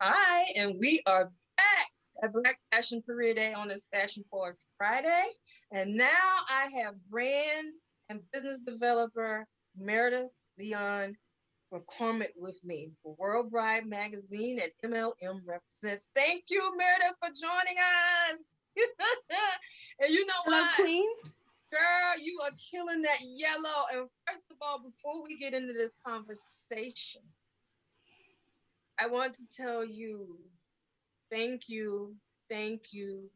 Hi, and we are back at Black Fashion Career Day on this Fashion Forward Friday. And now I have brand and business developer Meredith Leon McCormick with me for World Bride Magazine and MLM Represents. Thank you, Meredith, for joining us. And you know Hello, what? Queen. Girl, you are killing that yellow. And first of all, before we get into this conversation, I want to tell you thank you, thank you,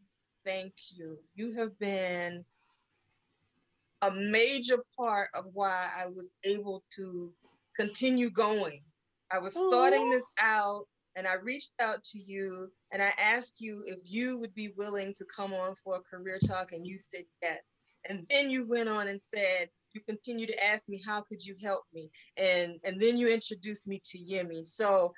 thank you. You have been a major part of why I was able to continue going. I was starting Oh, this out and I reached out to you and I asked you if you would be willing to come on for a career talk, and you said yes. And then you went on and said, you continue to ask me, how could you help me? And then you introduced me to Yemi. So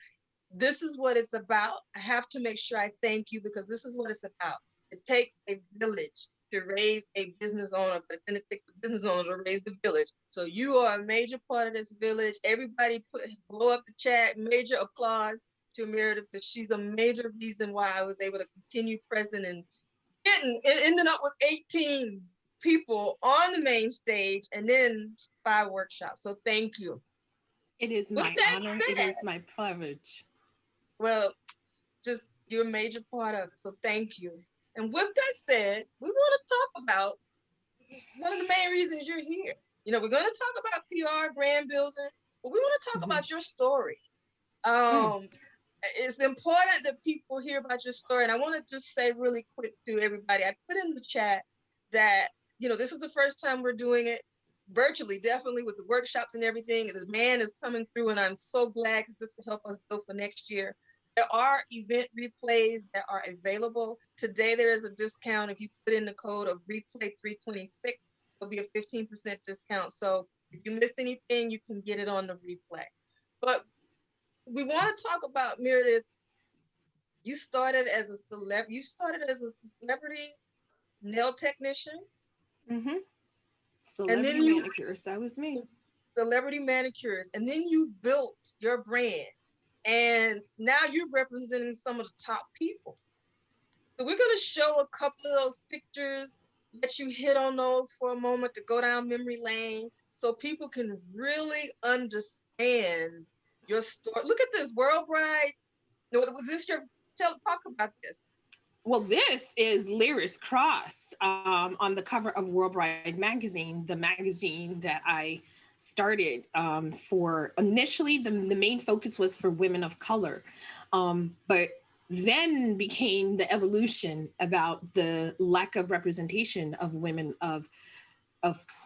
this is what it's about. I have to make sure I thank you because this is what it's about. It takes a village to raise a business owner, but then it takes the business owner to raise the village. So you are a major part of this village. Everybody blow up the chat, major applause to Meredith because she's a major reason why I was able to continue present and ending up with 18 people on the main stage and then 5 workshops. So thank you. it is With my that honor. It said, is my privilege. well, just you're a major part of it. So thank you. And with that said, we want to talk about one of the main reasons you're here. We're going to talk about PR, brand building, but we want to talk Mhm. about your story. Mm. Um, it's important that people hear about your story. And I want to just say really quick to everybody, I put in the chat that, this is the first time we're doing it virtually, definitely with the workshops and everything. The demand is coming through, and I'm so glad because this will help us build for next year. There are event replays that are available. Today, there is a discount. If you put in the code of replay 326, there'll be a 15% discount. So if you miss anything, you can get it on the replay. But we want to talk about, Meredith. You started as a celebrity nail technician, Mm-hmm. and Celebrity then you manicurist. That was me. celebrity manicurist, and then you built your brand, and now you're representing some of the top people. So we're going to show a couple of those pictures, let you hit on those for a moment to go down memory lane so people can really understand your story. Look at this, World Bride. Was this your talk about this? Well, this is Lyris Cross on the cover of World Bride magazine, the magazine that I started for initially the main focus was for women of color, but then became the evolution about the lack of representation of women of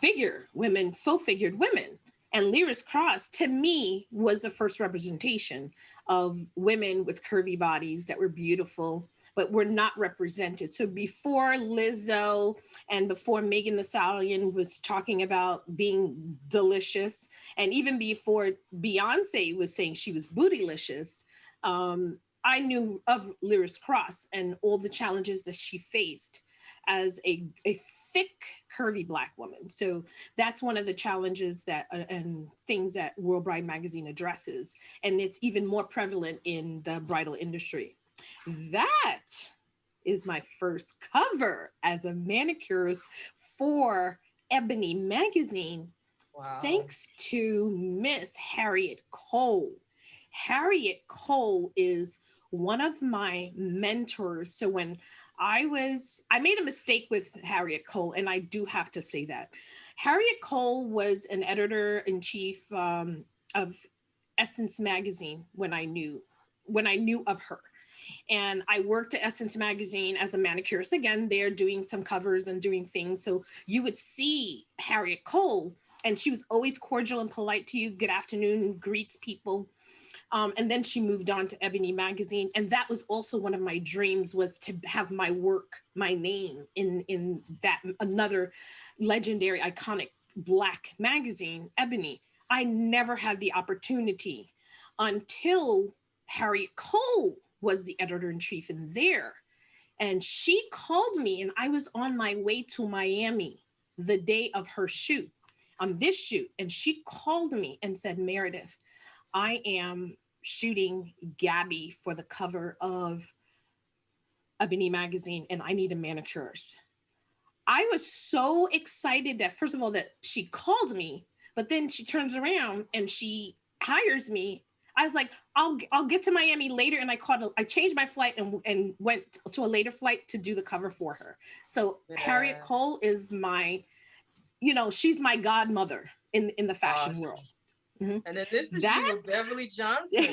figure women, full figured women. And Lyris Cross, to me, was the first representation of women with curvy bodies that were beautiful, but were not represented. So before Lizzo and before Megan Thee Stallion was talking about being delicious, and even before Beyonce was saying she was bootylicious, I knew of Lyris Cross and all the challenges that she faced as a thick, curvy Black woman. So that's one of the challenges that and things that World Bride magazine addresses. And it's even more prevalent in the bridal industry. That is my first cover as a manicurist for Ebony magazine, Wow. thanks to Miss Harriet Cole. Harriet Cole is one of my mentors. So when I made a mistake with Harriet Cole, and I do have to say that. Harriet Cole was an editor in chief of Essence magazine when I knew of her. And I worked at Essence magazine as a manicurist. Again, they're doing some covers and doing things. So you would see Harriet Cole, and she was always cordial and polite to you. Good afternoon, greets people. And then she moved on to Ebony magazine, and that was also one of my dreams, was to have my work, my name in that another legendary, iconic Black magazine, Ebony. I never had the opportunity until Harriet Cole was the editor in chief in there, and she called me, and I was on my way to Miami the day of her shoot, on this shoot, and she called me and said, Meredith, I am shooting Gabby for the cover of Ebony magazine, and I need a manicurist. I was so excited that, first of all, that she called me, but then she turns around and she hires me. I was like, I'll get to Miami later, and I changed my flight and went to a later flight to do the cover for her. So Harriet Yeah. Cole is my, she's my godmother in the fashion world. Awesome. Mhm. And then this is you That with Beverly Johnson.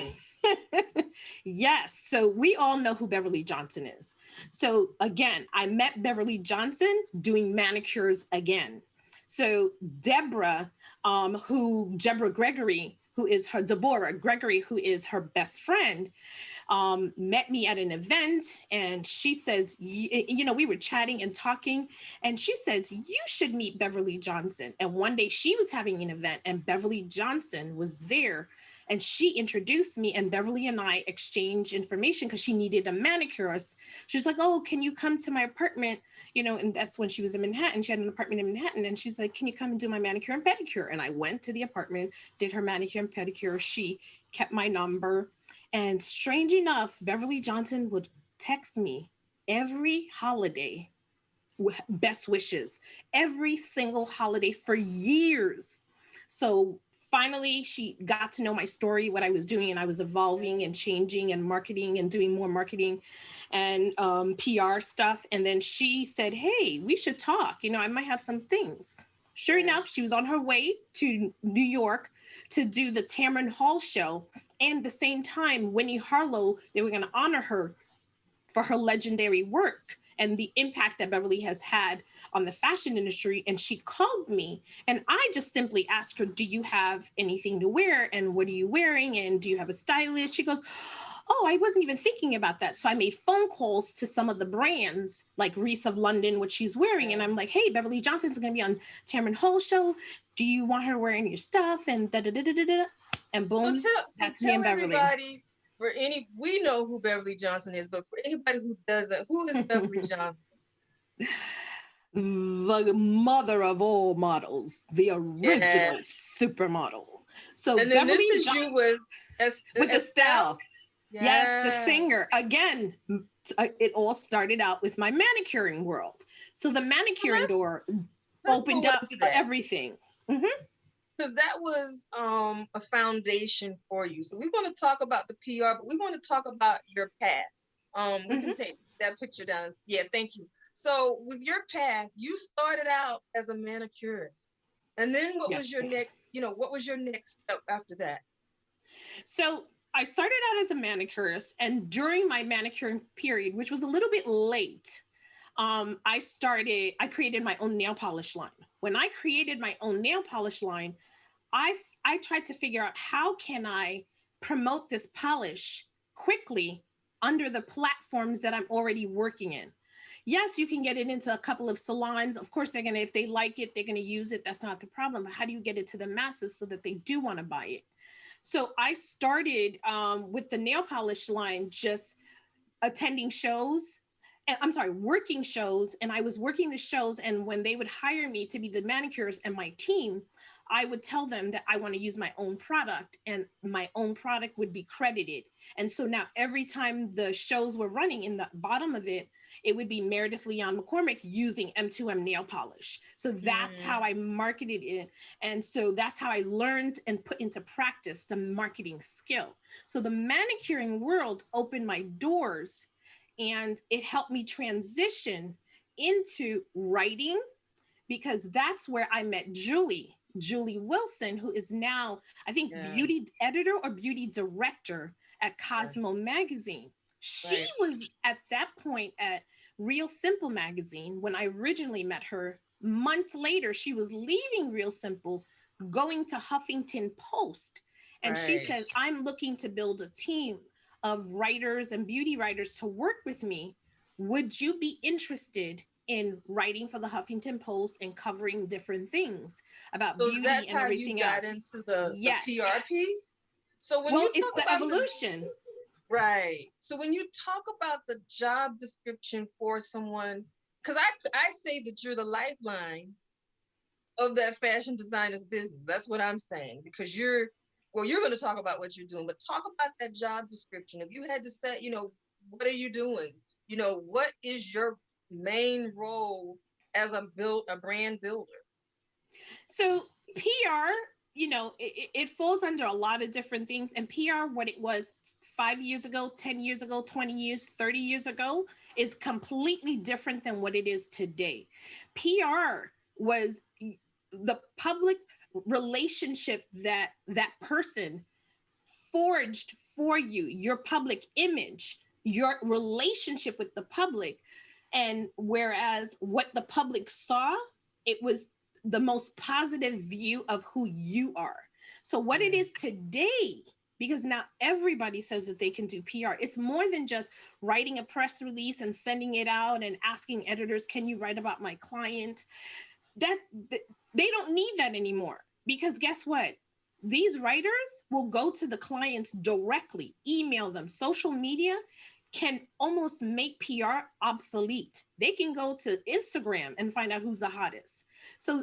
yes. So we all know who Beverly Johnson is. So again, I met Beverly Johnson doing manicures again. So Deborah Gregory, Deborah Gregory, who is her best friend, met me at an event, and she says, we were chatting and talking, and she says, you should meet Beverly Johnson. And one day she was having an event and Beverly Johnson was there, and she introduced me, and Beverly and I exchanged information because she needed a manicurist. She's like, oh, can you come to my apartment? And that's when she was in Manhattan. She had an apartment in Manhattan, and she's like, can you come and do my manicure and pedicure? And I went to the apartment, did her manicure and pedicure. She kept my number. And strange enough, Beverly Johnson would text me every holiday with best wishes, every single holiday for years. So finally, she got to know my story, what I was doing, and I was evolving and changing and marketing and doing more marketing and PR stuff. And then she said, hey, we should talk. I might have some things. Sure enough, she was on her way to New York to do the Tamron Hall show. And at the same time, Winnie Harlow, they were going to honor her for her legendary work and the impact that Beverly has had on the fashion industry. And she called me, and I just simply asked her, do you have anything to wear? And what are you wearing? And do you have a stylist? She goes, oh, I wasn't even thinking about that. So I made phone calls to some of the brands like Reese of London, what she's wearing. And I'm like, hey, Beverly Johnson's going to be on Tamron Hall show. Do you want her wearing your stuff? And da-da-da-da-da. And boom, that's me and Beverly. Everybody, we know who Beverly Johnson is, but for anybody who doesn't, who is Beverly Johnson? The mother of all models, the original supermodel. So and then Beverly this is you with Estelle. Yes, the singer. Again, it all started out with my manicuring world. So the manicuring door opened up everything. Because that was a foundation for you. So we want to talk about the PR, but we want to talk about your path. We can take that picture down. Yeah, thank you. So with your path, you started out as a manicurist. And then what was your next, what was your next step after that? So I started out as a manicurist, and during my manicuring period, which was a little bit late, I created my own nail polish line. When I created my own nail polish line, I tried to figure out how can I promote this polish quickly under the platforms that I'm already working in. Yes, you can get it into a couple of salons. Of course, if they like it, they're going to use it. That's not the problem. But how do you get it to the masses so that they do want to buy it? So I started with the nail polish line, just attending shows. Working shows. And I was working the shows. And when they would hire me to be the manicurist and my team, I would tell them that I want to use my own product, and my own product would be credited. And so now every time the shows were running, in the bottom of it, it would be Meredith Leon McCormick using M2M nail polish. So that's how I marketed it. And so that's how I learned and put into practice the marketing skill. So the manicuring world opened my doors, and it helped me transition into writing, because that's where I met Julie Wilson, who is now, I think, beauty editor or beauty director at Cosmo magazine. She was at that point at Real Simple magazine when I originally met her. Months later, she was leaving Real Simple, going to Huffington Post. And she said, I'm looking to build a team of writers and beauty writers to work with me. Would you be interested in writing for the Huffington Post and covering different things about beauty and everything else? That's how you got into the PR piece? So when it's the evolution. Right. So when you talk about the job description for someone, because I say that you're the lifeline of that fashion designer's business. That's what I'm saying, because you're well, you're going to talk about what you're doing, but talk about that job description. If you had to say, what are you doing? What is your main role as a brand builder? So PR, it falls under a lot of different things. And PR, what it was 5 years ago, 10 years ago, 20 years, 30 years ago, is completely different than what it is today. PR was the public relationship that that person forged for you, your public image, your relationship with the public. And whereas what the public saw, it was the most positive view of who you are. So what it is today, because now everybody says that they can do PR. It's more than just writing a press release and sending it out and asking editors, can you write about my client? That they don't need that anymore, because guess what? These writers will go to the clients directly, email them. Social media can almost make PR obsolete. They can go to Instagram and find out who's the hottest. So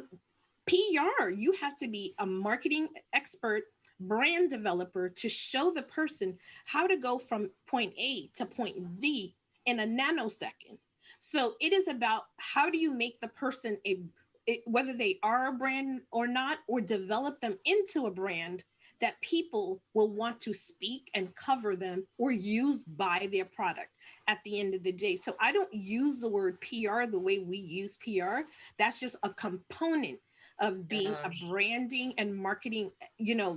PR, you have to be a marketing expert, brand developer, to show the person how to go from point A to point Z in a nanosecond. So it is about how do you make the person whether they are a brand or not, or develop them into a brand that people will want to speak and cover them or use buy their product at the end of the day. So I don't use the word PR the way we use PR. That's just a component of being a Gosh, branding and marketing,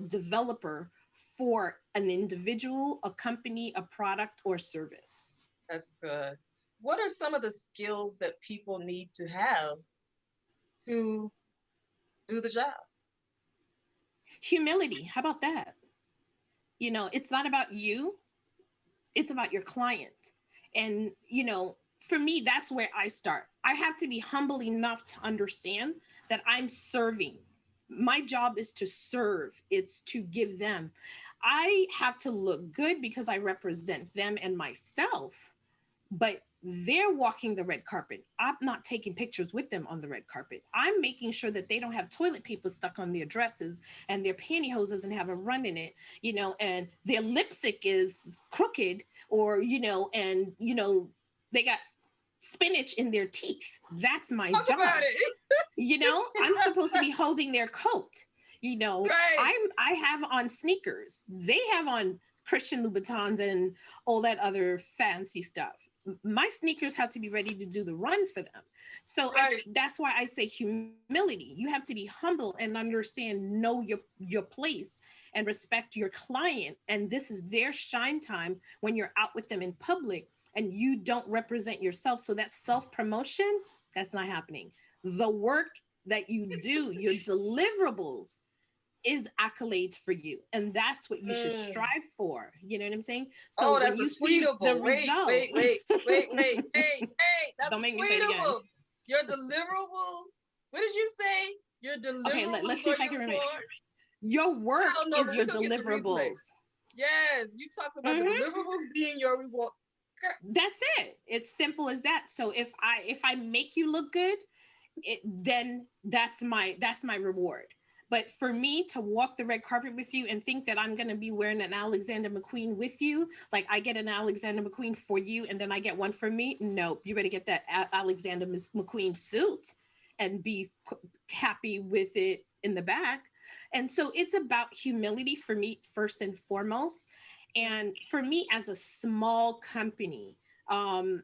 developer for an individual, a company, a product, or service. that's good. What are some of the skills that people need to have to do the job? Humility. How about that? It's not about you, it's about your client. And, for me, that's where I start. I have to be humble enough to understand that I'm serving. My job is to serve, it's to give them. I have to look good because I represent them and myself, but they're walking the red carpet. I'm not taking pictures with them on the red carpet. I'm making sure that they don't have toilet paper stuck on their dresses and their pantyhose doesn't have a run in it, and their lipstick is crooked, or, they got spinach in their teeth. That's my Talk about job. it. I'm supposed to be holding their coat. Right. I have on sneakers. They have on Christian Louboutins and all that other fancy stuff. My sneakers have to be ready to do the run for them. So Right. that's why I say humility. You have to be humble and understand, know your place and respect your client. And this is their shine time when you're out with them in public and you don't represent yourself. So that self-promotion, that's not happening. The work that you do, your deliverables, is accolades for you. And that's what you should Mm. strive for. You know what I'm saying? So Oh, when that's a you see the tweetable. Wait, result, wait, wait, wait, wait. Hey, hey, that's don't a make me say it again. tweetable. Your deliverables. What did you say? Your Okay, let's deliverables see or if I your can remember. reward? Your I work don't know. is Let me your go get the replay. deliverables. Yes, you talked about the Mm-hmm. deliverables being your reward. That's it. It's simple as that. So if I make you look good, then that's my reward. But for me to walk the red carpet with you and think that I'm going to be wearing an Alexander McQueen with you, like I get an Alexander McQueen for you and then I get one for me, nope. You better get that Alexander McQueen suit and be happy with it in the back. And so it's about humility for me first and foremost. And for me as a small company, um,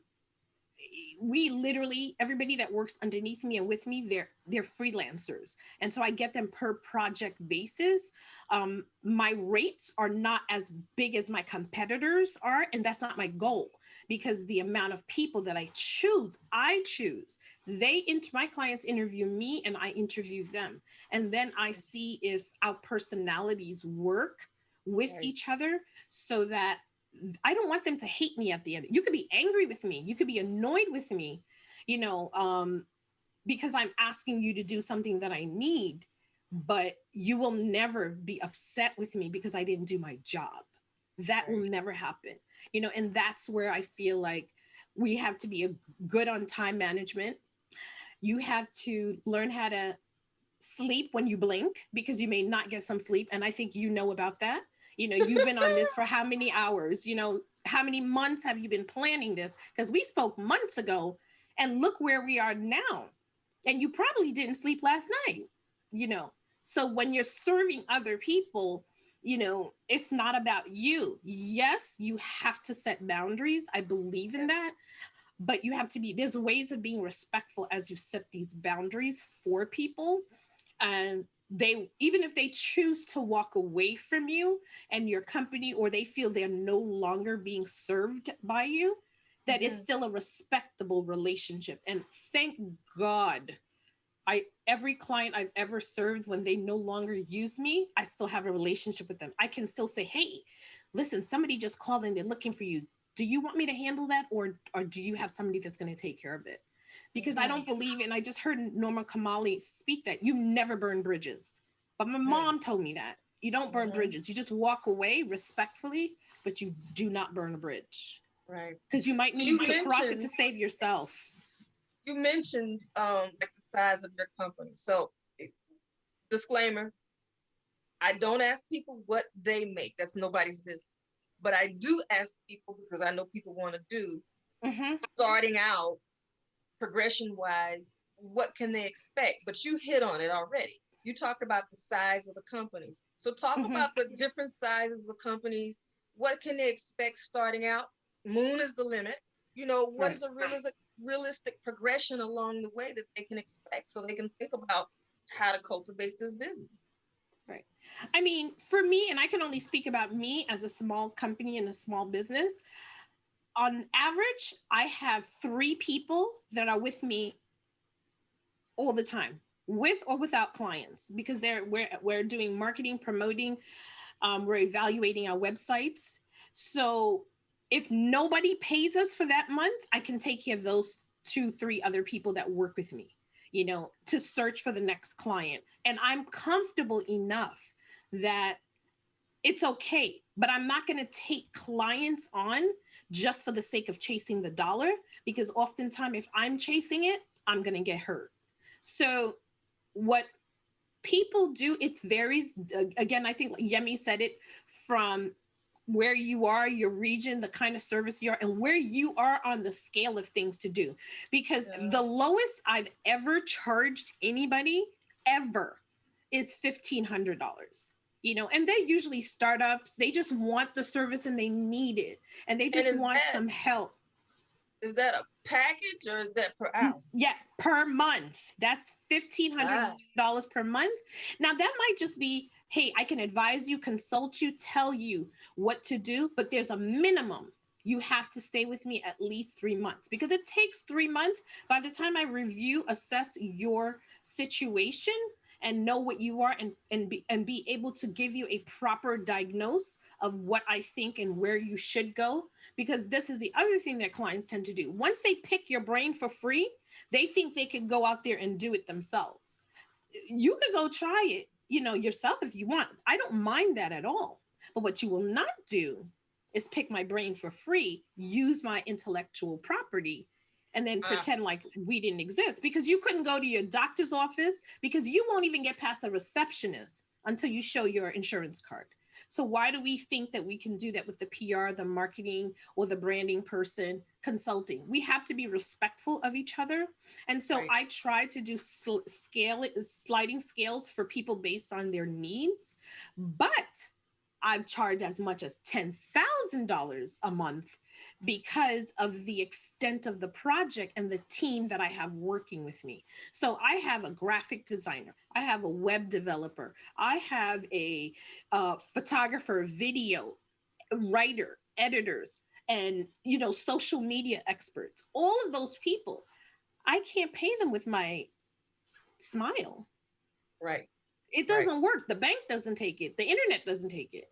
we literally, everybody that works underneath me and with me, they're freelancers, and so I get them per project basis. My rates are not as big as my competitors are, and that's not my goal, because the amount of people that I choose, my clients interview me and I interview them, and then I see if our personalities work with Right. each other, so that I don't want them to hate me at the end. You could be angry with me. You could be annoyed with me, you know, because I'm asking you to do something that I need, but you will never be upset with me because I didn't do my job. That will Right. never happen, and that's where I feel like we have to be good on time management. You have to learn how to sleep when you blink because you may not get some sleep. And I think you know about that. You know, you've been on this for how many hours? You know, how many months have you been planning this? Because we spoke months ago and look where we are now. And you probably didn't sleep last night, you know. So when you're serving other people, you know, it's not about you. Yes, you have to set boundaries. I believe in that, but you have to be, there's ways of being respectful as you set these boundaries for people. And they, even if they choose to walk away from you and your company, or they feel they're no longer being served by you, that is still a respectable relationship. And thank God, every client I've ever served, when they no longer use me, I still have a relationship with them. I can still say, hey, listen, somebody just called and they're looking for you. Do you want me to handle that, or do you have somebody that's going to take care of it? Because I don't believe, and I just heard Norma Kamali speak that you never burn bridges. But my mom told me that you don't burn bridges. You just walk away respectfully, but you do not burn a bridge. Right. Because you might need to cross it to save yourself. You mentioned like the size of your company. So disclaimer, I don't ask people what they make. That's nobody's business. But I do ask people, because I know people want to do, starting out progression wise, what can they expect? But you hit on it already. You talked about the size of the companies. So talk about the different sizes of companies. What can they expect starting out? Moon is the limit. You know, what is a realistic progression along the way that they can expect, so they can think about how to cultivate this business? Right. I mean, for me, and I can only speak about me as a small company and a small business, on average, I have 3 people that are with me all the time, with or without clients, because we're doing marketing, promoting, we're evaluating our websites. So if nobody pays us for that month, I can take care of those 2, 3 other people that work with me, you know, to search for the next client. And I'm comfortable enough that it's okay, but I'm not going to take clients on just for the sake of chasing the dollar, because oftentimes if I'm chasing it, I'm going to get hurt. So what people do, it varies. Again, I think Yemi said it, from where you are, your region, the kind of service you are, and where you are on the scale of things to do. Because the lowest I've ever charged anybody ever is $1,500. You know, and they're usually startups. They just want the service and they need it, and they just want some help. Is that a package, or is that per hour? Yeah, per month. That's $1,500 per month. Now that might just be, hey, I can advise you, consult you, tell you what to do, but there's a minimum. You have to stay with me at least 3 months, because it takes 3 months. By the time I review, assess your situation, and know what you are, and be able to give you a proper diagnose of what I think and where you should go. Because this is the other thing that clients tend to do. Once they pick your brain for free, they think they can go out there and do it themselves. You could go try it, you know, yourself if you want. I don't mind that at all. But what you will not do is pick my brain for free, use my intellectual property, and then pretend like we didn't exist, because you couldn't go to your doctor's office, because you won't even get past the receptionist until you show your insurance card. So why do we think that we can do that with the PR, the marketing, or the branding person consulting? We have to be respectful of each other. And so I try to do sliding scales for people based on their needs, but I've charged as much as $10,000 a month because of the extent of the project and the team that I have working with me. So I have a graphic designer, I have a web developer, I have a photographer, video writer, editors, and, you know, social media experts. All of those people, I can't pay them with my smile. Right. It doesn't work. The bank doesn't take it. The internet doesn't take it.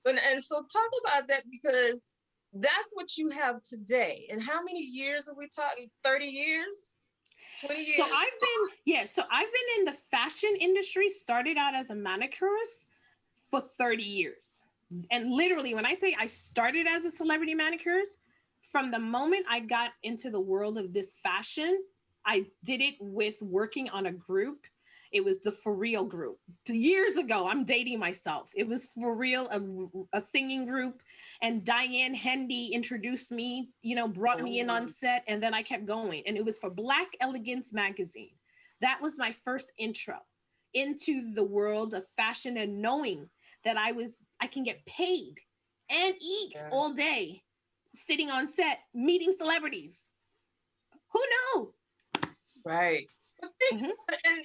And so talk about that, because that's what you have today. And how many years are we talking? 30 years? 20 years? So I've been in the fashion industry, started out as a manicurist for 30 years. And literally, when I say I started as a celebrity manicurist, from the moment I got into the world of this fashion, I did it with working on a group. It was the For Real group. Years ago, I'm dating myself. It was For Real, a singing group. And Diane Hendy introduced me, brought me in on Oh, set. And then I kept going. And it was for Black Elegance magazine. That was my first intro into the world of fashion and knowing that I can get paid and eat yeah. all day sitting on set, meeting celebrities. Who knew? Right. But Mm-hmm.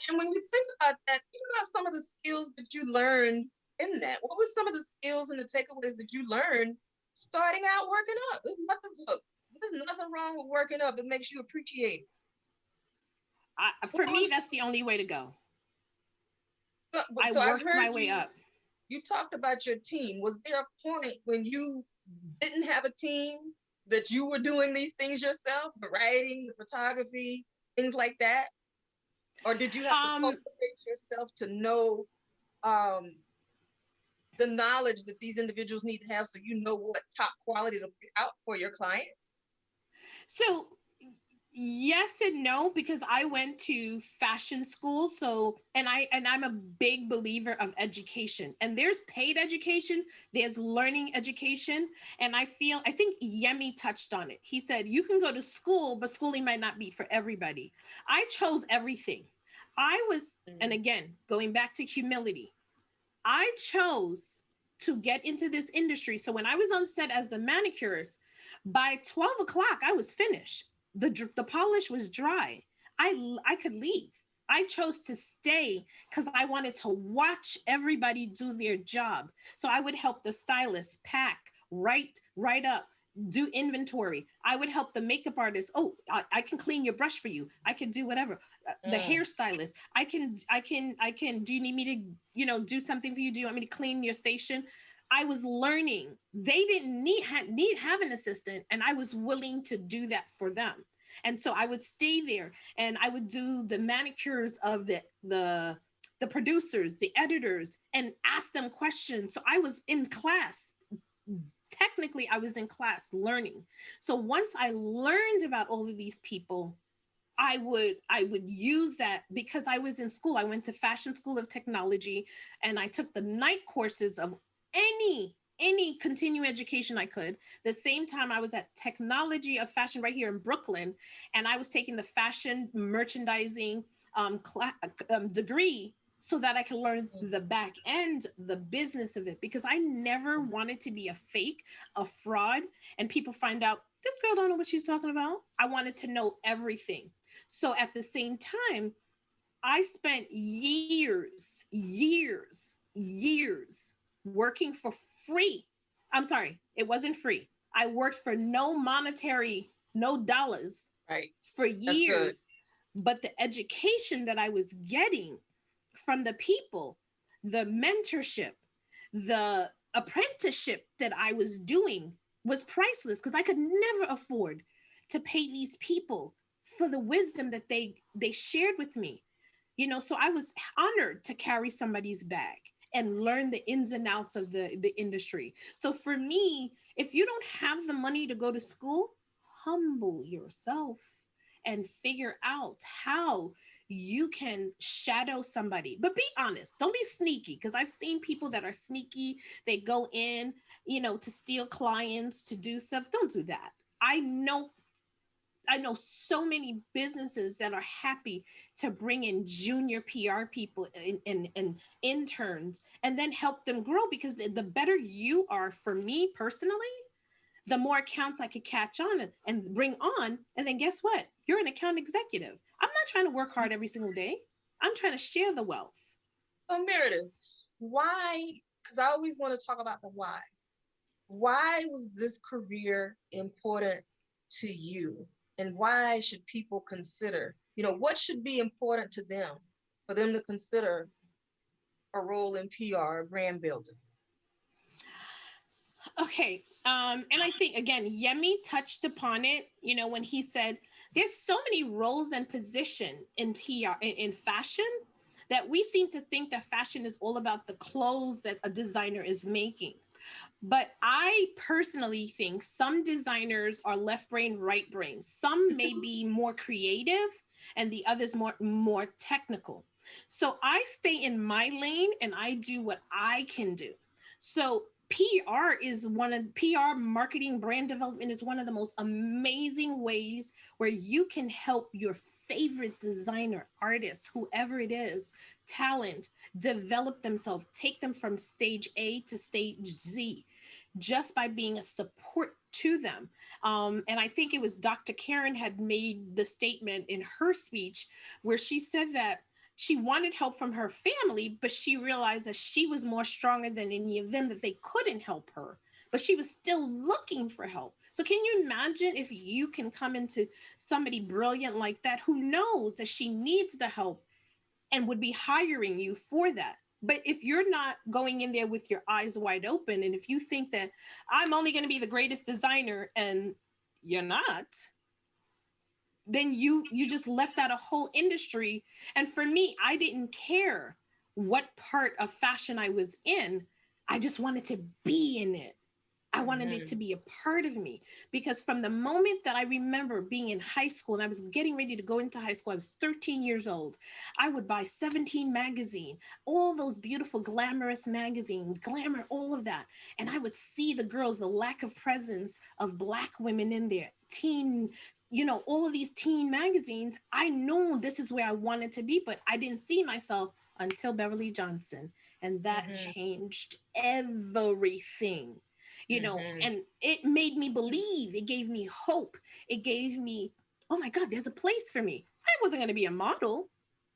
and when you think about that, think about some of the skills that you learned in that. What were some of the skills and the takeaways that you learned starting out working up? There's nothing wrong with working up. It makes you appreciate it. What For me, was that's the only way to go. so, I so I worked heard my way up. you talked about your team. Was there a point when you didn't have a team that you were doing these things yourself, the writing, the photography, things like that? Or did you have to Um, cultivate yourself to know um, the knowledge that these individuals need to have so you know what top quality to pick out for your clients? so yes and no, because I went to fashion school. So I'm a big believer of education. And there's paid education, there's learning education. And I think Yemi touched on it. He said you can go to school, but schooling might not be for everybody. I chose everything. And again, going back to humility, I chose to get into this industry. So when I was on set as the manicurist, by 12 o'clock, I was finished. The polish was dry. I could leave. I chose to stay because I wanted to watch everybody do their job. So I would help the stylist pack, write up, do inventory. I would help the makeup artist. Oh, I can clean your brush for you. I can do whatever. The Mm. hairstylist. I can. Do you need me to, do something for you? Do you want me to clean your station? I was learning. They didn't need have an assistant, and I was willing to do that for them. And so I would stay there, and I would do the manicures of the producers, the editors, and ask them questions. So I was in class. Technically, I was in class learning. So once I learned about all of these people, I would use that because I was in school. I went to Fashion School of Technology, and I took the night courses of any continuing education I could. The same time I was at Technology of Fashion right here in Brooklyn, and I was taking the fashion merchandising degree so that I could learn the back end, the business of it, because I never wanted to be a fake, a fraud, and people find out this girl don't know what she's talking about. I wanted to know everything. So at the same time, I spent years working for free. I'm sorry, it wasn't free. I worked for no dollars Right. for That's good. years. But the education that I was getting from the people, the mentorship, the apprenticeship that I was doing was priceless because I could never afford to pay these people for the wisdom that they shared with me. So I was honored to carry somebody's bag and learn the ins and outs of the industry. So for me, if you don't have the money to go to school, humble yourself and figure out how you can shadow somebody. But be honest, don't be sneaky, because I've seen people that are sneaky. They go in, to steal clients, to do stuff. Don't do that. I know so many businesses that are happy to bring in junior PR people and interns and then help them grow, because the better you are, for me personally, the more accounts I could catch on and bring on. And then guess what? You're an account executive. I'm not trying to work hard every single day. I'm trying to share the wealth. So Meredith, why? Because I always want to talk about the why. Why was this career important to you? And why should people consider, what should be important to them for them to consider a role in PR, brand building? Okay. And I think, again, Yemi touched upon it, when he said there's so many roles and position in PR, in fashion, that we seem to think that fashion is all about the clothes that a designer is making. But I personally think some designers are left brain, right brain. Some may be more creative and the others more technical. So I stay in my lane and I do what I can do. So PR marketing brand development is one of the most amazing ways where you can help your favorite designer, artist, whoever it is, talent, develop themselves, take them from stage A to stage Z just by being a support to them. And I think it was Dr. Karen had made the statement in her speech where she said that she wanted help from her family, but she realized that she was more stronger than any of them, that they couldn't help her, but she was still looking for help. So can you imagine if you can come into somebody brilliant like that who knows that she needs the help and would be hiring you for that? But if you're not going in there with your eyes wide open, and if you think that I'm only going to be the greatest designer and you're not, then you just left out a whole industry. And for me, I didn't care what part of fashion I was in. I just wanted to be in it. I wanted it to Mm-hmm. be a part of me, because from the moment that I remember being in high school and I was getting ready to go into high school, I was 13 years old. I would buy 17 magazine, all those beautiful glamorous magazine, glamour, all of that. And I would see the girls, the lack of presence of Black women in there, teen, all of these teen magazines. I knew this is where I wanted to be, but I didn't see myself until Beverly Johnson. And that Mm-hmm. changed everything, Mm-hmm. and it made me believe. It gave me hope. It gave me, oh my God, there's a place for me. I wasn't going to be a model,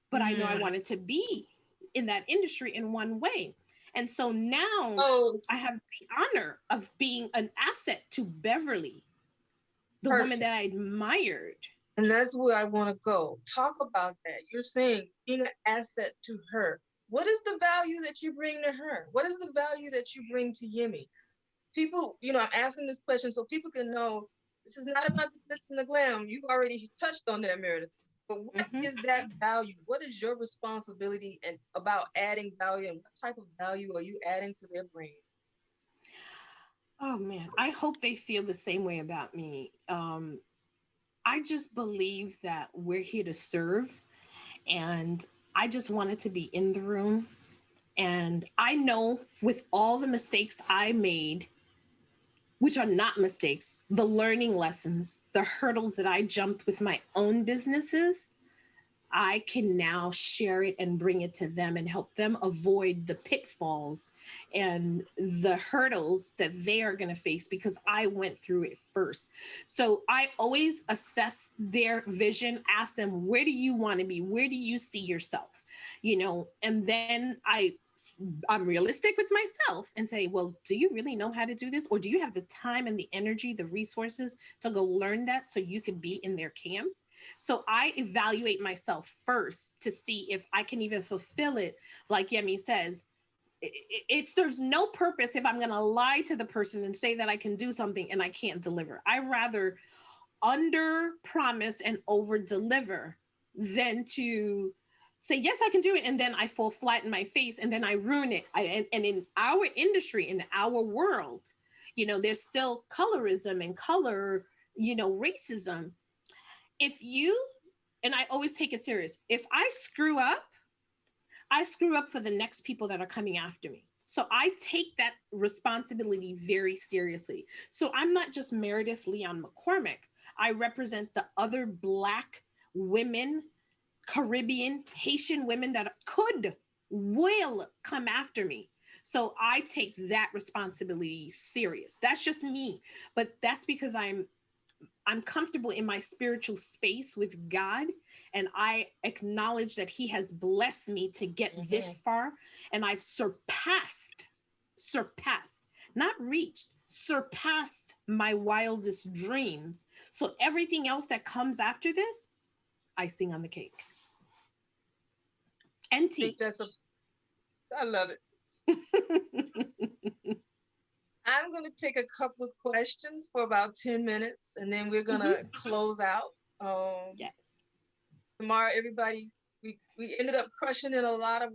but I know I Mm-hmm. wanted to be in that industry in one way. And so now Oh, I have the honor of being an asset to Beverly, the woman perfect. that I admired. And that's where I want to go. Talk about that. You're saying being an asset to her. What is the value that you bring to her? What is the value that you bring to Yemi? People, I'm asking this question so people can know this is not about the glitz and the glam. You've already touched on that, Meredith. But what Mhm. is that value? What is your responsibility and about adding value, and what type of value are you adding to their brand? Oh man, I hope they feel the same way about me. I just believe that we're here to serve, and I just wanted to be in the room. And I know with all the mistakes I made, which are not mistakes, the learning lessons, the hurdles that I jumped with my own businesses, I can now share it and bring it to them and help them avoid the pitfalls and the hurdles that they are going to face because I went through it first. So I always assess their vision, ask them, where do you want to be? Where do you see yourself? And then I'm realistic with myself and say, well, do you really know how to do this? Or do you have the time and the energy, the resources to go learn that so you could be in their camp? So I evaluate myself first to see if I can even fulfill it. Like Yemi says, there's no purpose if I'm going to lie to the person and say that I can do something and I can't deliver. I rather under promise and over deliver than to say yes I can do it and then I fall flat in my face and then I ruin it. And in our industry, in our world, there's still colorism and color, racism. If you, and I always take it serious, if I screw up for the next people that are coming after me. So I take that responsibility very seriously. So I'm not just Meredith Leon McCormick. I represent the other Black women, Caribbean, Haitian women that will come after me. So I take that responsibility serious. That's just me. But that's because I'm comfortable in my spiritual space with God, and I acknowledge that He has blessed me to get Mm-hmm. this far, and I've surpassed, not reached, surpassed my wildest dreams. So everything else that comes after this, icing on the cake. And I think tea. I love it. I'm going to take a couple of questions for about 10 minutes and then we're going to Mhm. close out. Um, Yes. Tomorrow, everybody, we ended up crushing in a lot of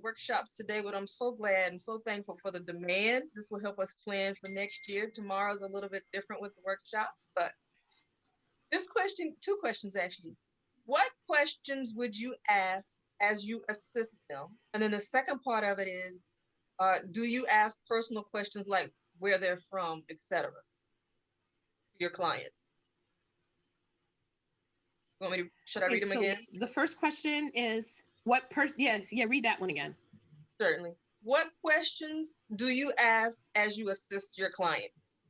workshops today, but I'm so glad and so thankful for the demand. This will help us plan for next year. Tomorrow's a little bit different with the workshops, but this question, two questions actually. What questions would you ask as you assist them? And then the second part of it is, do you ask personal questions like where they're from, etc., to your clients? Should I Okay, read them so again? the first question is what person? Yes, yeah, read that one again. Certainly. What questions do you ask as you assist your clients?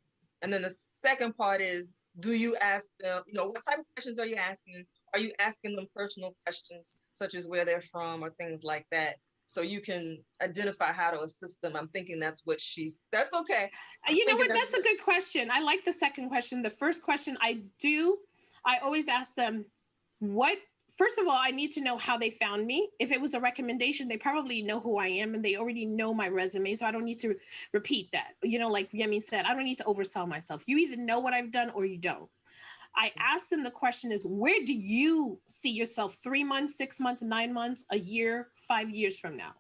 And then the second part is, do you ask them, what type of questions are you asking? Are you asking them personal questions, such as where they're from or things like that? So you can identify how to assist them. I'm thinking that's okay. I'm You know thinking what? that's That's a what, good question. I like the second question. The first question I always ask them, what, first of all, I need to know how they found me. If it was a recommendation, they probably know who I am and they already know my resume. So I don't need to repeat that. Like Yemi said, I don't need to oversell myself. You either know what I've done or you don't. I ask them the question is, where do you see yourself 3 months, 6 months, 9 months, a year, 5 years from now?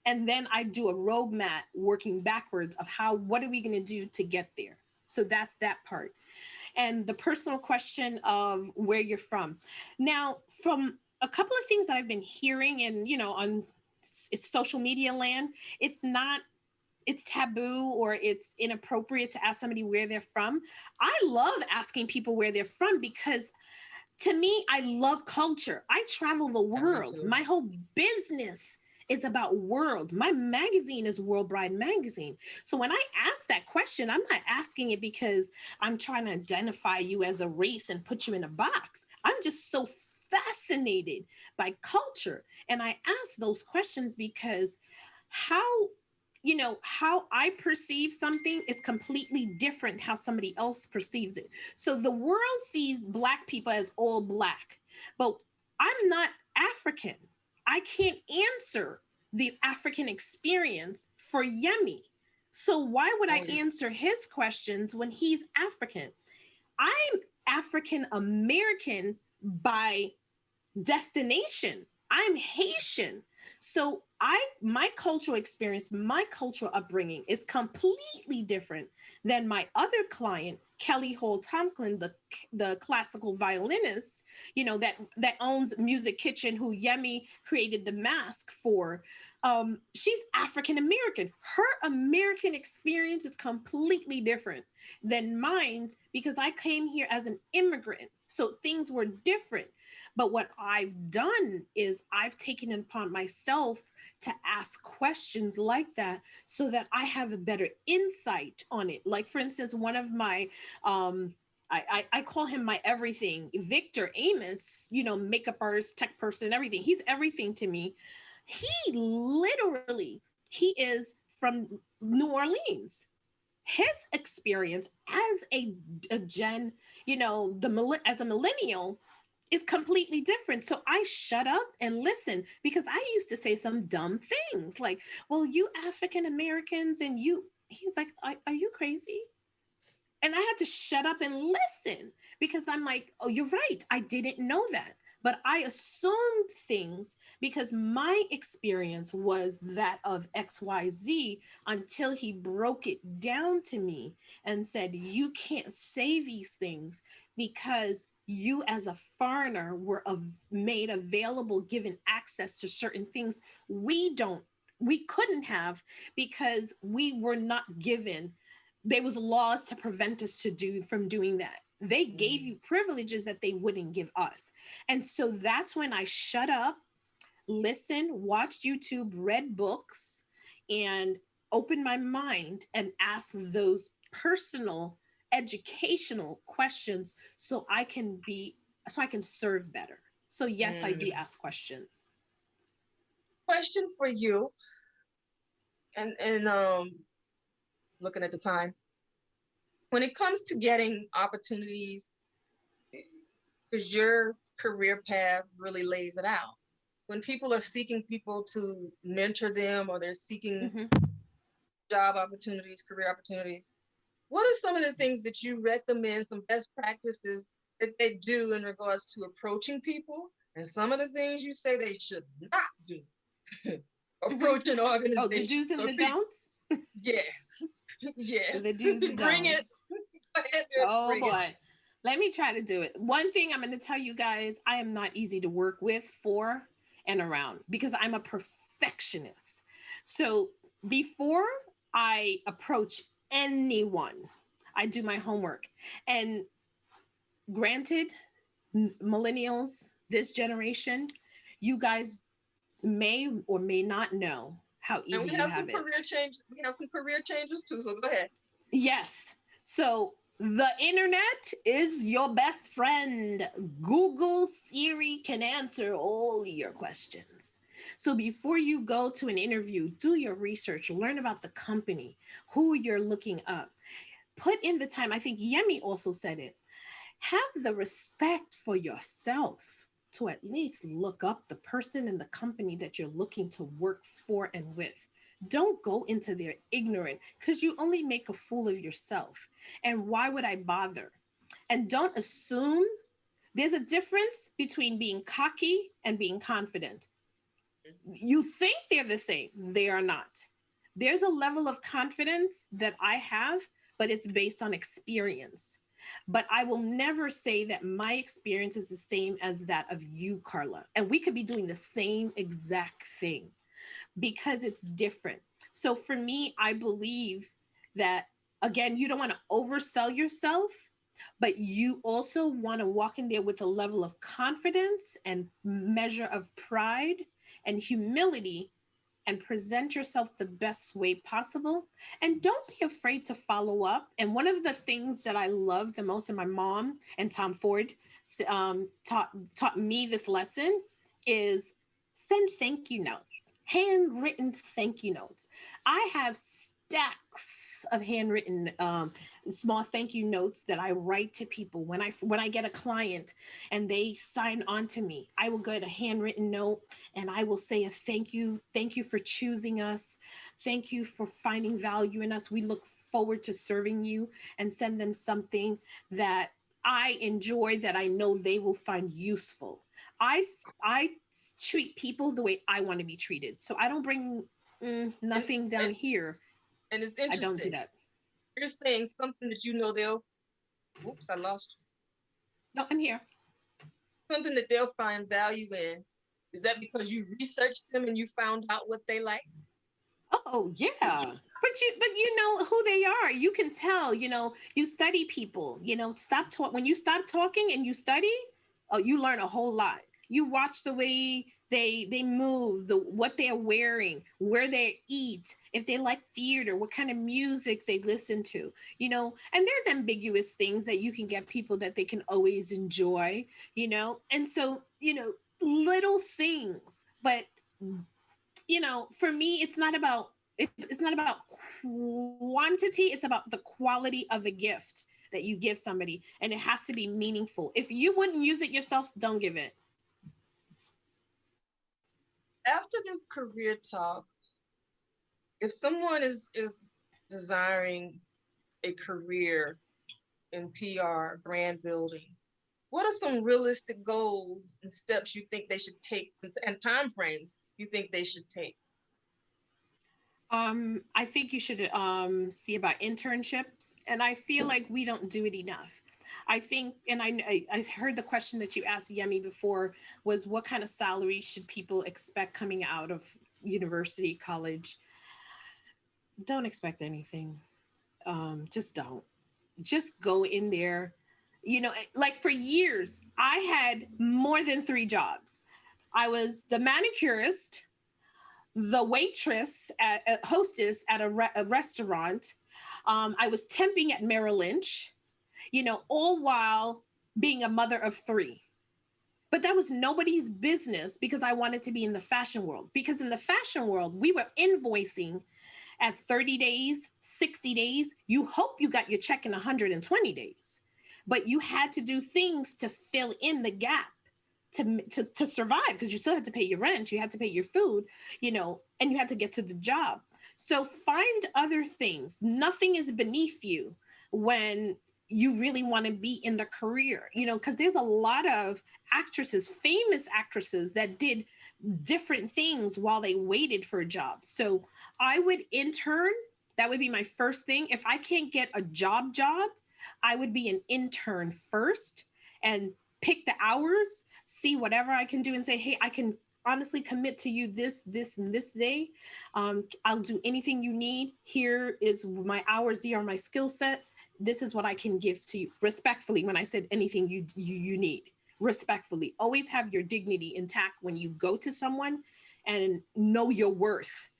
And then I do a roadmap working backwards of what are we going to do to get there. So that's that part. And the personal question of where you're from. Now, from a couple of things that I've been hearing and, on social media land, it's taboo or it's inappropriate to ask somebody where they're from. I love asking people where they're from because to me, I love culture. I travel the world. My whole business is about world. My magazine is Worldwide Magazine. So when I ask that question, I'm not asking it because I'm trying to identify you as a race and put you in a box. I'm just so fascinated by culture. And I ask those questions because how how I perceive something is completely different how somebody else perceives it. So the world sees Black people as all Black, but I'm not African. I can't answer the African experience for Yemi. So why would I answer his questions when he's African? I'm African American by destination. I'm Haitian. So my cultural experience, my cultural upbringing is completely different than my other client, Kelly Hall Tomlin, the classical violinist, that owns Music Kitchen, who Yemi created the mask for. She's African American. Her American experience is completely different than mine because I came here as an immigrant. So things were different. But what I've done is I've taken it upon myself to ask questions like that so that I have a better insight on it. Like, for instance, one of my, I call him my everything, Victor Amos, makeup artist, tech person, everything. He's everything to me. He is from New Orleans. His experience as a gen, as a millennial is completely different. So I shut up and listen because I used to say some dumb things like, well, you African Americans and he's like, are you crazy? And I had to shut up and listen because I'm like, oh, you're right. I didn't know that. But I assumed things because my experience was that of XYZ until he broke it down to me and said, you can't say these things because you as a foreigner were made available, given access to certain things we couldn't have because we were not given. There was laws to prevent us from doing that. They gave you privileges that they wouldn't give us. And so that's when I shut up, listened, watched YouTube, read books, and opened my mind and asked those personal educational questions so I can serve better. So yes, I do ask questions. Question for you, and looking at the time. When it comes to getting opportunities, because your career path really lays it out. When people are seeking people to mentor them or they're seeking job opportunities, career opportunities, what are some of the things that you recommend, some best practices that they do in regards to approaching people? And some of the things you say they should not do. Approaching organizations. Oh, the do's and the don'ts? Yes. Yes. The do's and Bring it. Oh boy. Let me try to do it. One thing I'm going to tell you guys, I am not easy to work with for, and around because I'm a perfectionist. So before I approach anyone, I do my homework. And granted, millennials, this generation, you guys may or may not know how And easy we you have some have it. career change. We have some career changes too. So go ahead. Yes. So the internet is your best friend. Google Siri can answer all your questions. So before you go to an interview, do your research, learn about the company, who you're looking up. Put in the time. I think Yemi also said it. Have the respect for yourself to at least look up the person and the company that you're looking to work for and with. Don't go into there ignorant because you only make a fool of yourself. And why would I bother? And don't assume. There's a difference between being cocky and being confident. You think they're the same, they are not. There's a level of confidence that I have, but it's based on experience. But I will never say that my experience is the same as that of you, Carla. And we could be doing the same exact thing because it's different. So for me, I believe that, again, you don't want to oversell yourself, but you also want to walk in there with a level of confidence and measure of pride and humility and present yourself the best way possible. And don't be afraid to follow up. And one of the things that I love the most, and my mom and Tom Ford taught me this lesson, is send thank you notes, handwritten thank you notes. I have stacks of handwritten small thank you notes that I write to people when I get a client and they sign on to me. I will get a handwritten note and I will say a thank you for choosing us, thank you for finding value in us. We look forward to serving you, and send them something that I enjoy that I know they will find useful. I treat people the way I want to be treated. So I don't bring And, nothing down and here. and it's I don't do interesting. that. You're saying something that you know they'll. Oops, I lost No, I'm here. you. Something that they'll find value in. Is that because you researched them and you found out what they like? Oh yeah. But you know who they are. You can tell, you study people. When you stop talking and you study, oh, you learn a whole lot. You watch the way they move, what they're wearing, where they eat, if they like theater, what kind of music they listen to, and there's ambiguous things that you can get people that they can always enjoy. And so, little things, but for me, it's not about quantity, it's about the quality of a gift that you give somebody, and it has to be meaningful. If you wouldn't use it yourself, don't give it. After this career talk, if someone is desiring a career in PR, brand building, what are some realistic goals and steps you think they should take and time frames you think they should take? I think you should see about internships, and I feel like we don't do it enough. I think, and I heard the question that you asked Yemi before was what kind of salary should people expect coming out of university, college? Don't expect anything. Just don't. Just go in there. Like for years, I had more than 3 jobs. I was the manicurist, the waitress, a hostess at a restaurant. I was temping at Merrill Lynch, all while being a mother of 3. But that was nobody's business because I wanted to be in the fashion world. Because in the fashion world, we were invoicing at 30 days, 60 days. You hope you got your check in 120 days. But you had to do things to fill in the gap to survive, because you still had to pay your rent, you had to pay your food, and you had to get to the job. So find other things. Nothing is beneath you when you really want to be in the career, because there's a lot of actresses, famous actresses, that did different things while they waited for a job. So I would intern. That would be my first thing. If I can't get a job, I would be an intern first and pick the hours, see whatever I can do and say, hey, I can honestly commit to you and this day. I'll do anything you need. Here is my hours, here are my skill set. This is what I can give to you. Respectfully, when I said anything you need, respectfully. Always have your dignity intact when you go to someone, and know your worth.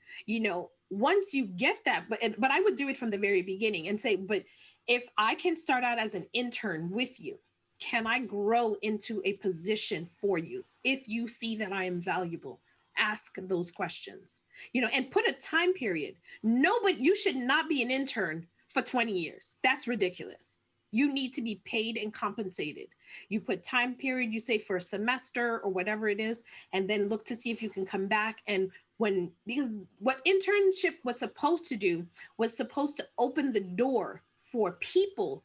Once you get that, but I would do it from the very beginning and say, but if I can start out as an intern with you, can I grow into a position for you? If you see that I am valuable, ask those questions, and put a time period. No, but you should not be an intern for 20 years. That's ridiculous. You need to be paid and compensated. You put time period, you say for a semester or whatever it is, and then look to see if you can come back. And because what internship was supposed to do was supposed to open the door for people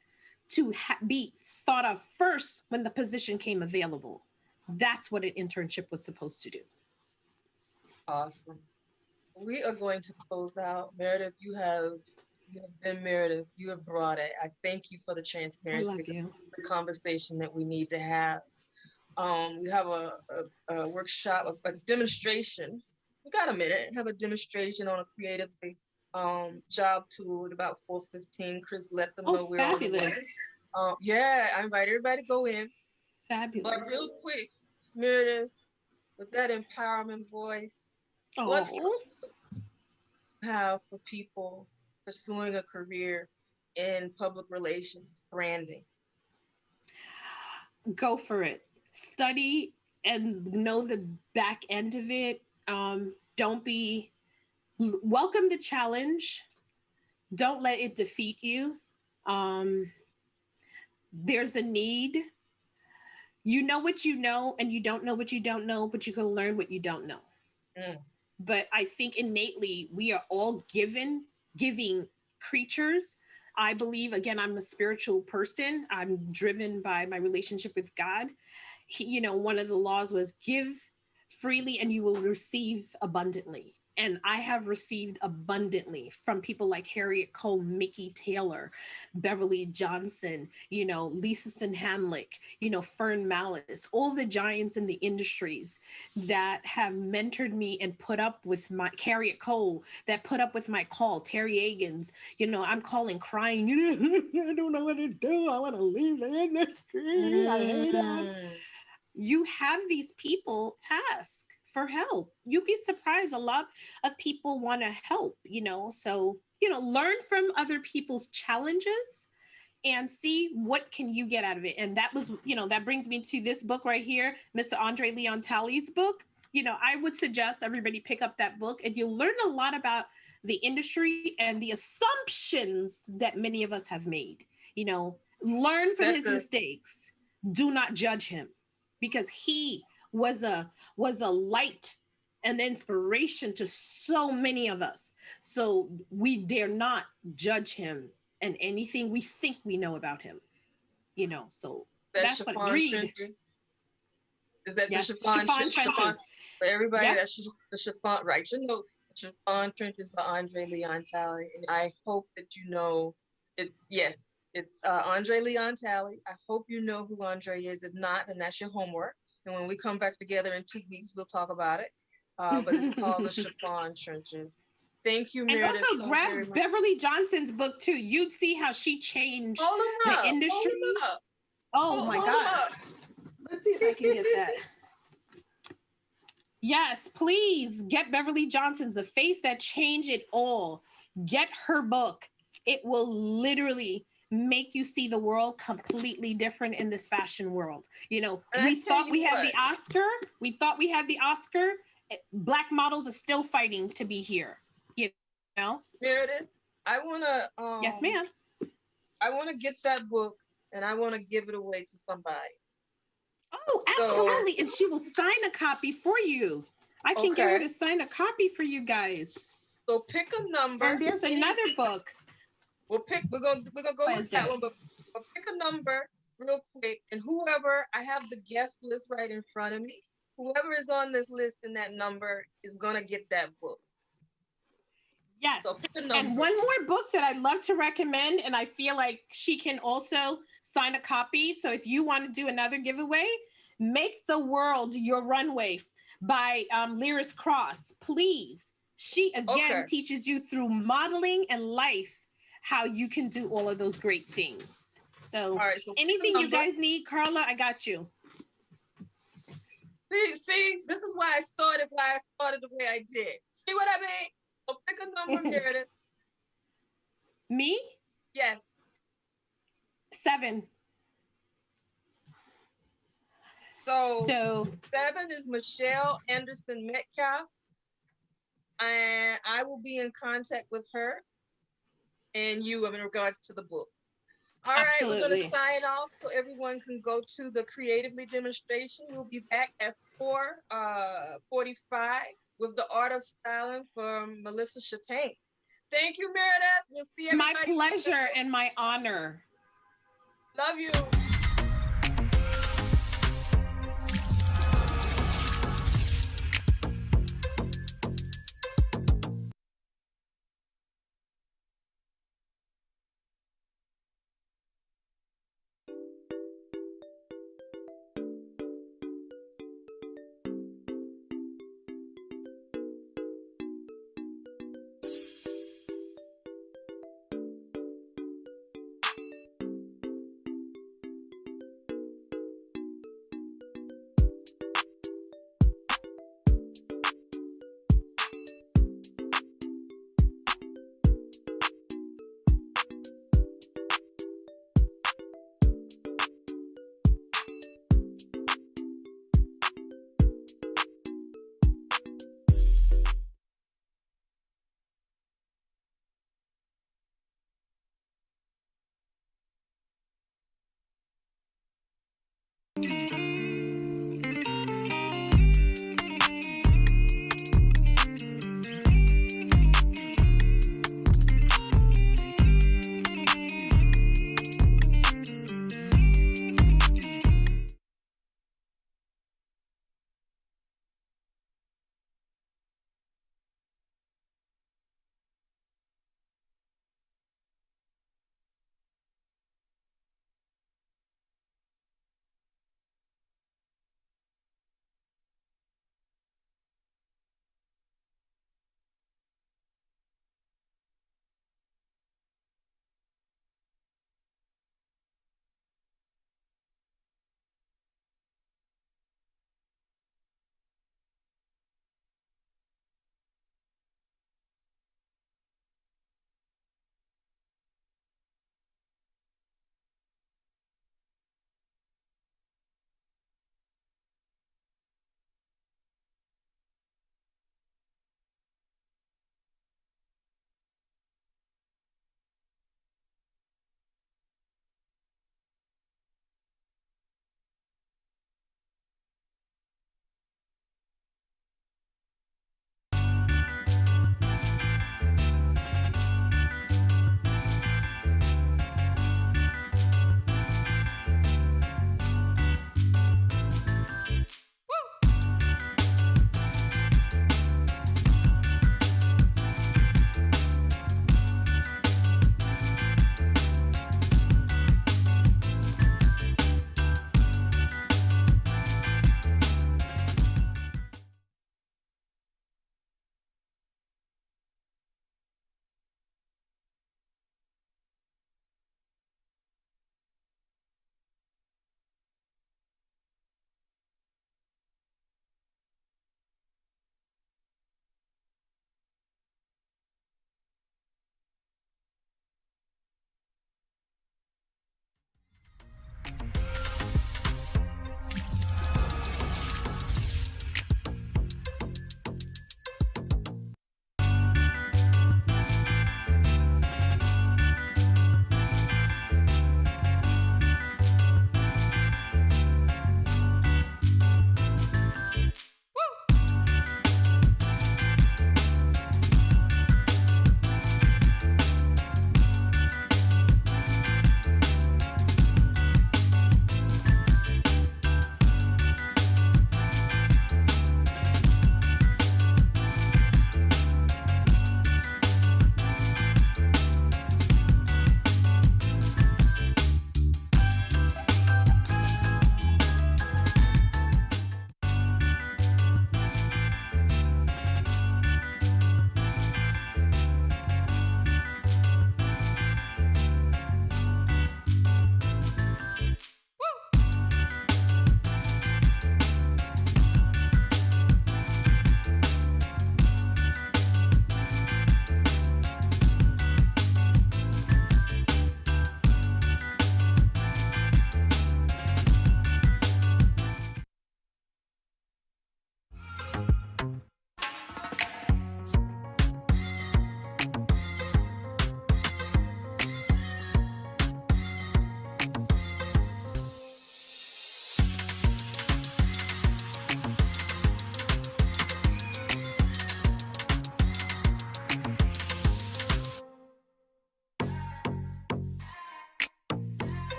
to be thought of first when the position came available. That's what an internship was supposed to do. Awesome. We are going to close out. Meredith, you have been Meredith. You have brought it. I thank you for the I transparency love because you. this is the conversation that we need to have. We have a workshop, a demonstration. We got a minute. Have a demonstration on a creative job tool at about 4:15. Chris, let them Oh, know we're on the way. fabulous. Yeah, I invite everybody to go in. But Fabulous. real quick, Meredith, with that empowerment voice, what Oh, have for people pursuing a career in public relations, branding? go for it. Study and know the back end of it. Don't be, welcome the challenge. Don't let it defeat you. Um, there's a need. You know what you know, and you don't know what you don't know, but you can learn what you don't know. Mm. But I think innately we are all giving creatures. I believe, again, I'm a spiritual person. I'm driven by my relationship with God. One of the laws was give freely and you will receive abundantly. And I have received abundantly from people like Harriet Cole, Mickey Taylor, Beverly Johnson, Lisa Sinhanlick, Fern Malice, all the giants in the industries that have mentored me and put up with my Harriet Cole, that put up with my call, Terry Agans, I'm calling crying, I don't know what to do. I want to leave the industry. I hate it. Mm. You have these people ask for help. You'd be surprised. A lot of people want to help, so, learn from other people's challenges and see what can you get out of it. And that was, that brings me to this book right here, Mr. Andre Leon Talley's book. I would suggest everybody pick up that book, and you'll learn a lot about the industry and the assumptions that many of us have made. Learn from his mistakes. Do not judge him, because he was a light and inspiration to so many of us. So we dare not judge him and anything we think we know about him. So That that's what chiffon read. trenches. Is that the Yes, chiffon chiffon chiffon? trenches. For everybody, Yep. that's the chiffon. Write your notes. Chiffon trenches by Andre Leon Talley. And I hope that you know it's yes, it's Andre Leon Talley. I hope you know who Andre is. If not, then that's your homework. And when we come back together in 2 weeks, we'll talk about it. But it's called the chiffon trenches. Thank you, And Meredith, also so very grab much. Beverly Johnson's book too. You'd see how she changed Hold them the up. industry. Hold them up. Oh my Hold them gosh. up. Let's see if I can get that. Yes, please get Beverly Johnson's The Face That Changed It All. Get her book. It will literally make you see the world completely different in this fashion world. We thought we had the Oscar. We thought we had the Oscar. Black models are still fighting to be here. Meredith, I wanna Yes, ma'am. I wanna get that book and I wanna give it away to somebody. Oh, absolutely. So, and she will sign a copy for you. I can get her to sign a copy for you guys. So pick a number. And there's another book. We're gonna go with that one, but pick a number real quick. And whoever, I have the guest list right in front of me. Whoever is on this list in that number is gonna get that book. Yes. So and one more book that I'd love to recommend, and I feel like she can also sign a copy. So if you want to do another giveaway, Make the World Your Runway by Lyris Cross. Please. She again Okay. teaches you through modeling and life how you can do all of those great things. So, All right. So pick a anything you number. guys need, Carla, I got you. See, this is why I started the way I did. See what I mean? So pick a number, Meredith. Me? Yes. 7. So 7 is Michelle Anderson Metcalf. And I will be in contact with her and you in regards to the book. All right, we're going to sign off so everyone can go to the Creatively demonstration. We'll be back at 4:45 with The Art of Styling from Melissa Chattain. Thank you, Meredith. We'll see everybody. My pleasure and my honor. Love you.